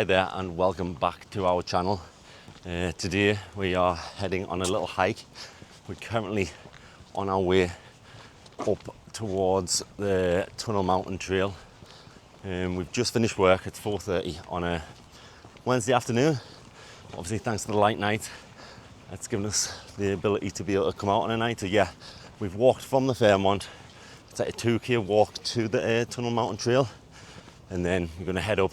Hi there and welcome back to our channel. Today we are heading on a little hike. We're currently on our way up towards the Tunnel Mountain Trail. We've just finished work at 4:30 on a Wednesday afternoon. Obviously thanks to the light night, that's given us the ability to be able to come out on a night. So yeah, we've walked from the Fairmont. It's like a 2k walk to the Tunnel Mountain Trail, and then we're going to head up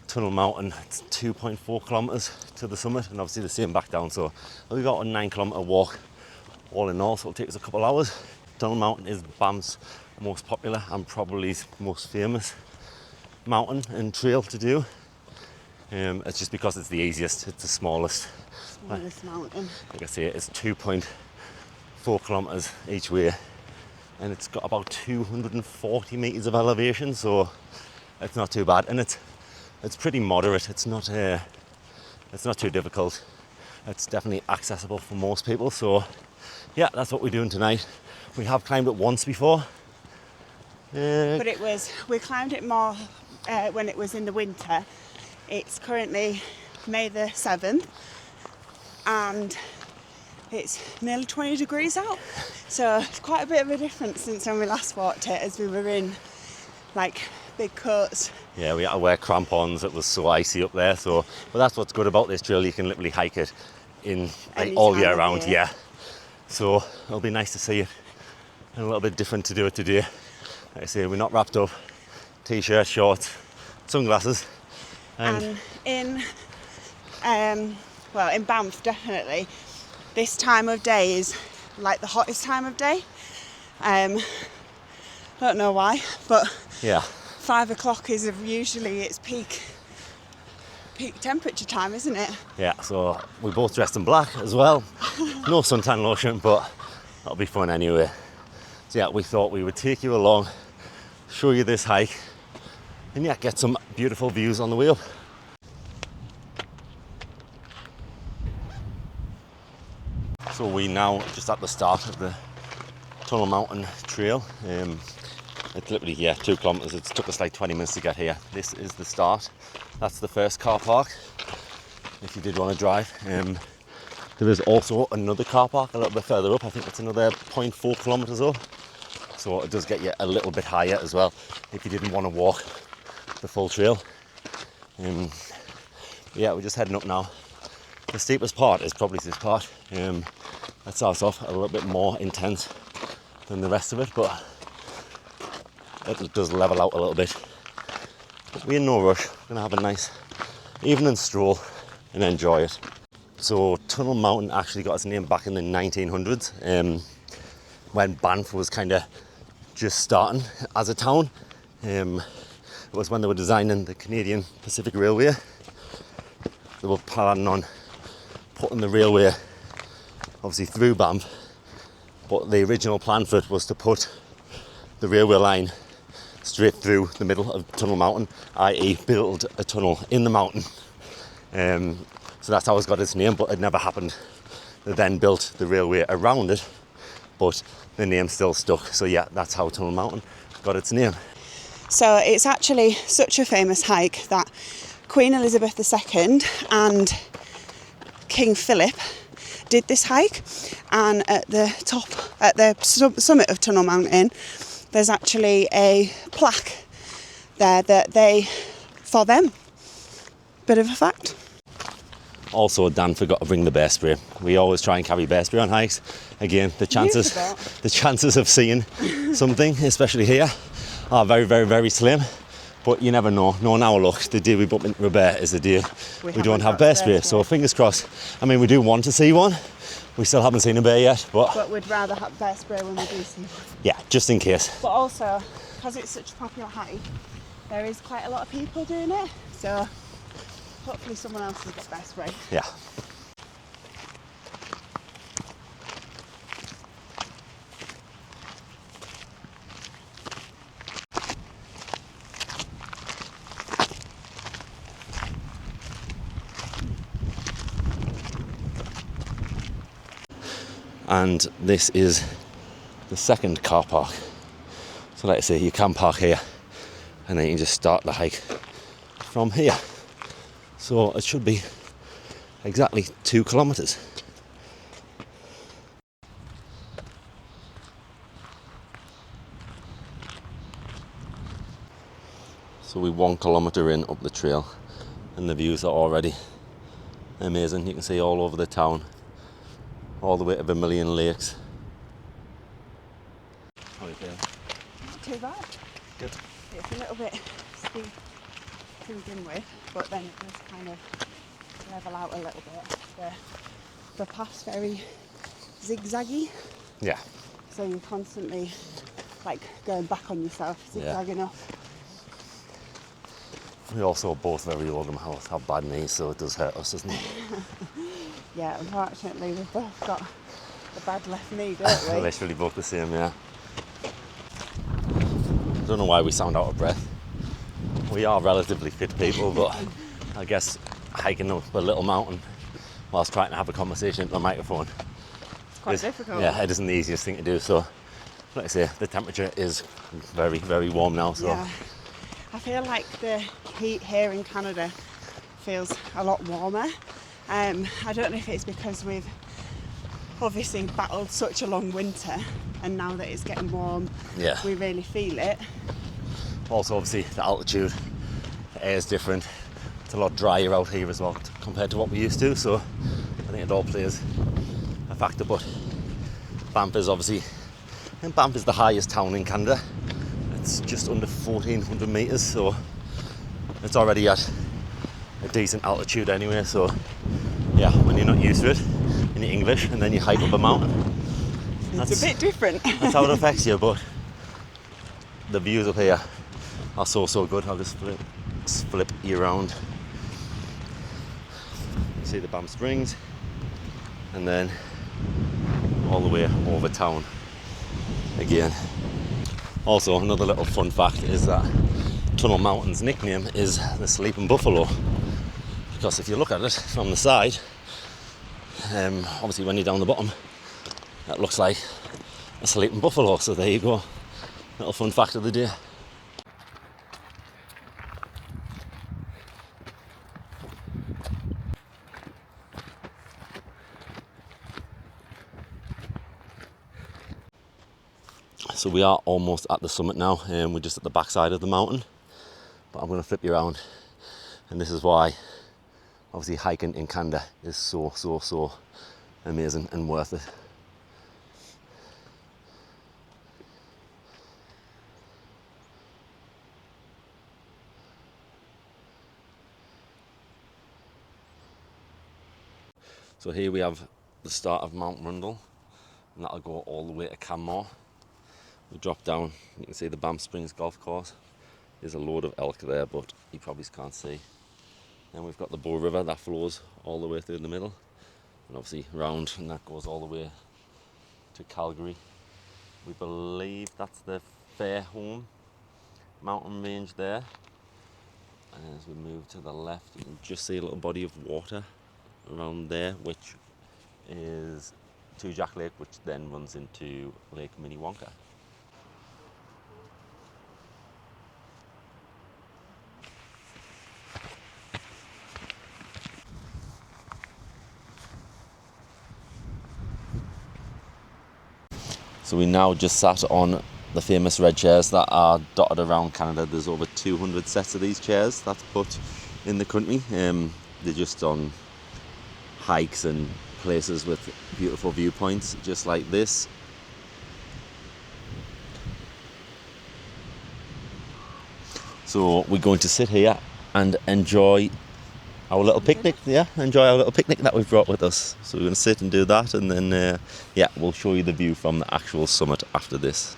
Tunnel Mountain. It's 2.4 kilometers to the summit, and obviously the same back down. So we've got a 9-kilometer walk all in all, so it'll take us a couple of hours. Tunnel Mountain is Banff's most popular and probably most famous mountain and trail to do. It's just because it's the easiest, it's the smallest mountain. Like I say, it's 2.4 kilometers each way, and it's got about 240 meters of elevation, so it's not too bad, and it's pretty moderate. It's not too difficult. It's definitely accessible for most people. So yeah, that's what we're doing tonight. We have climbed it once before, but we climbed it more when it was in the winter. It's currently May the 7th and it's nearly 20 degrees out, so it's quite a bit of a difference since when we last walked it, as we were in like big coats. Yeah, we had to wear crampons. It was so icy up there. So, but that's what's good about this trail. You can literally hike it in like all year round. Yeah. So it'll be nice to see it, and a little bit different to do it today. Like I say, we're not wrapped up. T-shirt, shorts, sunglasses. And in Banff, definitely, this time of day is like the hottest time of day. I don't know why, but yeah, 5 o'clock is usually its peak temperature time, isn't it? Yeah, so we both dressed in black as well. No suntan lotion, but that'll be fun anyway. So yeah, we thought we would take you along, show you this hike, and yeah, get some beautiful views on the way up. So we now just at the start of the Tunnel Mountain Trail. It's literally 2 kilometers. It took us like 20 minutes to get here. This is the start. That's the first car park, if you did want to drive. There is also another car park a little bit further up. I think it's another 0.4 kilometers up. So it does get you a little bit higher as well if you didn't want to walk the full trail. Yeah, we're just heading up now. The steepest part is probably this part. That starts off a little bit more intense than the rest of it, but it does level out a little bit. But we're in no rush. We're gonna have a nice evening stroll and enjoy it. So Tunnel Mountain actually got its name back in the 1900s, when Banff was kind of just starting as a town. It was when they were designing the Canadian Pacific Railway. They were planning on putting the railway obviously through Banff, but the original plan for it was to put the railway line straight through the middle of Tunnel Mountain, i.e. build a tunnel in the mountain. So that's how it's got its name, but it never happened. They then built the railway around it, but the name still stuck. So yeah, that's how Tunnel Mountain got its name. So it's actually such a famous hike that Queen Elizabeth II and King Philip did this hike, and at the summit of Tunnel Mountain, there's actually a plaque there for them. Bit of a fact. Also, Dan forgot to bring the bear spray. We always try and carry bear spray on hikes. Again, the chances of seeing something, especially here, are very, very, very slim. But you never know. Knowing our luck, the day we bump into a bear is the day we don't have bear spray. So fingers crossed. I mean, we do want to see one. We still haven't seen a bear yet, but we'd rather have bear spray when we do see one. Yeah, just in case. But also, because it's such a popular hike, there is quite a lot of people doing it. So hopefully someone else will get bear spray. Yeah. And this is the second car park. So like I say, you can park here and then you can just start the hike from here. So it should be exactly 2 kilometres. So we're 1 kilometre in up the trail and the views are already amazing. You can see all over the town, all the way to Vermilion Lakes. How do you feel? Not too bad. Good. It's a little bit steep to begin with, but then it does kind of level out a little bit. The path's very zigzaggy, Yeah. so you're constantly like going back on yourself, zigzagging up. We're also both very old and have bad knees, so it does hurt us, doesn't it? Yeah, unfortunately we've both got a bad left knee, don't we? Literally both the same, yeah. I don't know why we sound out of breath. We are relatively fit people, but I guess hiking up a little mountain whilst trying to have a conversation into a microphone, It's quite difficult. yeah, it isn't the easiest thing to do. So, like I say, the temperature is very, very warm now. So, Yeah. I feel like the heat here in Canada feels a lot warmer. I don't know if it's because we've obviously battled such a long winter, and now that it's getting warm, yeah. we really feel it. Also, obviously, the altitude, the air is different. It's a lot drier out here as well compared to what we used to. So, I think it all plays a factor. But Banff is obviously, and Banff is the highest town in Canada. It's just under 1,400 metres, so it's already at a decent altitude anyway. So, yeah, when you're not used to it in English and then you hike up a mountain, It's a bit different. that's how it affects you. But the views up here are so good. I'll just flip you around. See the Banff Springs, and then all the way over town again. Also, another little fun fact is that Tunnel Mountain's nickname is the Sleeping Buffalo, because if you look at it from the side, obviously when you're down the bottom, that looks like a sleeping buffalo. So there you go, little fun fact of the day. So we are almost at the summit now, and we're just at the back side of the mountain. But I'm going to flip you around, and this is why obviously hiking in Canada is so amazing and worth it. So here we have the start of Mount Rundle, and that'll go all the way to Canmore. We drop down, you can see the Banff Springs golf course. There's a load of elk there, but you probably can't see. Then we've got the Bow River that flows all the way through the middle, and obviously round, and that goes all the way to Calgary. We believe that's the Fairholme mountain range there. And as we move to the left, you can just see a little body of water around there, which is Two Jack Lake, which then runs into Lake Minnewanka. So we now just sat on the famous red chairs that are dotted around Canada. There's over 200 sets of these chairs that's put in the country. They're just on hikes and places with beautiful viewpoints, just like this. So we're going to sit here and enjoy our little picnic, enjoy our little picnic that we've brought with us. So we're going to sit and do that, and then we'll show you the view from the actual summit after this.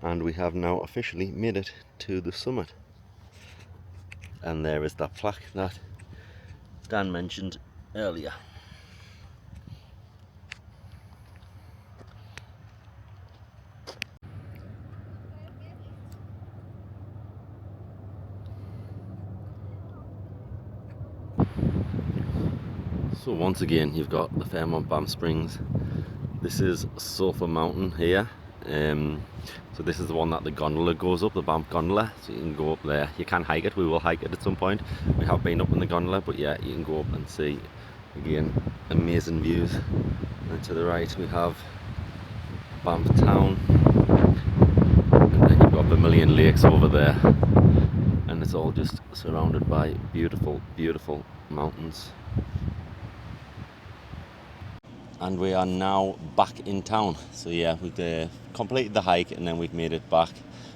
And we have now officially made it to the summit. And there is that plaque that Dan mentioned earlier. So once again, you've got the Fairmont Banff Springs. This is Sulphur Mountain here, So this is the one that the gondola goes up, the Banff gondola. So you can go up there. You can hike it. We will hike it at some point. We have been up in the gondola, but yeah, you can go up and see, again, amazing views. And to the right we have Banff town, and then you've got Vermilion Lakes over there, and it's all just surrounded by beautiful, beautiful mountains. And we are now back in town. So yeah, we've completed the hike and then we've made it back.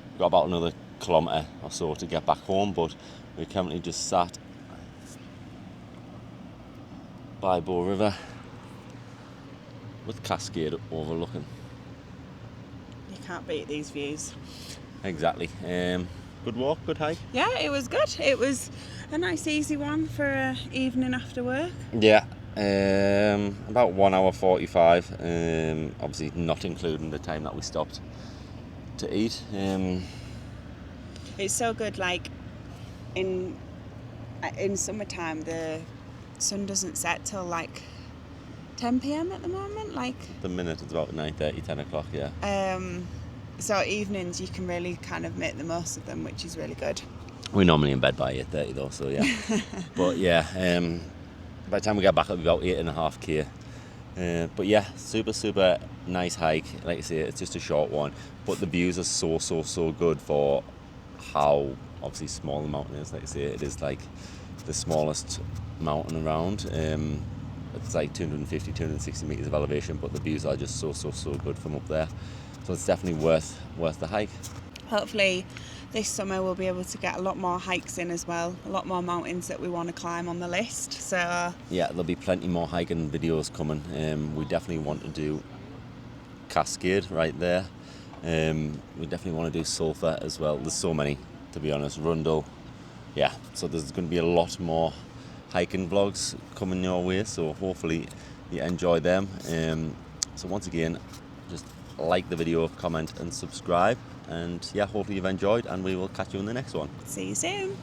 We've got about another kilometre or so to get back home, but we're currently just sat by Bow River with Cascade overlooking. You can't beat these views. Exactly. Good walk, good hike. Yeah, it was good. It was a nice easy one for an evening after work. Yeah. About 1 hour 45, obviously not including the time that we stopped to eat. It's so good, like in summertime the sun doesn't set till like 10 p.m. at the moment, like the minute it's about 9:30, 10 o'clock, yeah. So evenings you can really kind of make the most of them, which is really good. We're normally in bed by 8:30 though, so yeah. But yeah, by the time we get back it'll be about 8.5k. But yeah, super nice hike. Like I say, it's just a short one, but the views are so good for how obviously small the mountain is. Like I say, it is like the smallest mountain around. It's like 250-260 meters of elevation, but the views are just so good from up there. So it's definitely worth the hike. Hopefully this summer we'll be able to get a lot more hikes in as well, a lot more mountains that we want to climb on the list. So yeah, there'll be plenty more hiking videos coming. We definitely want to do Cascade right there. We definitely want to do Sulphur as well. There's so many, to be honest. Rundle, yeah. So there's going to be a lot more hiking vlogs coming your way. So hopefully you enjoy them. So once again, just like the video, comment and subscribe. And yeah, hopefully you've enjoyed, and we will catch you in the next one. see you soon.